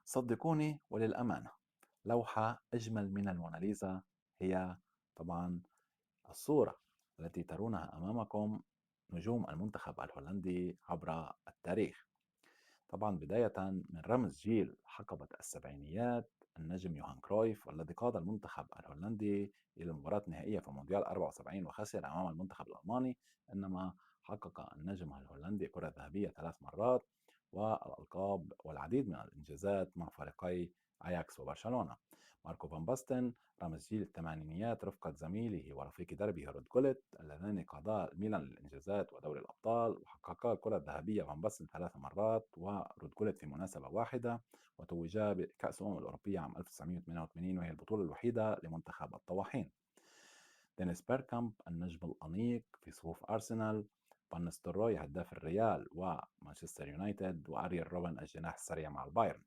صدقوني وللأمانة، لوحة أجمل من الموناليزا هي طبعا الصورة التي ترونها أمامكم، نجوم المنتخب الهولندي عبر التاريخ. طبعا بداية من رمز جيل حقبة السبعينيات، النجم يوهان كرويف والذي قاد المنتخب الهولندي إلى المباراة النهائية في مونديال 74 وخسر أمام المنتخب الألماني. إنما حقق النجم الهولندي كرة ذهبية 3 مرات والألقاب والعديد من الإنجازات مع فريقي أياكس وبرشلونة. ماركو فان باستن رمز جيل الثمانينيات رفقة زميله ورفيق دربه رود جولت اللذان قادا ميلان للإنجازات ودوري الأبطال، وحققا الكرة الذهبية فان باستن 3 مرات ورود جولت في مناسبة واحدة، وتوجا بكأس الأمم الأوروبية عام 1988 وهي البطولة الوحيدة لمنتخب الطواحين. دينيس بيركامب النجم الأنيق في صفوف أرسنال، فان نستروي هداف الريال ومانشستر يونايتد، وأريال روبن الجناح السريع مع البايرن.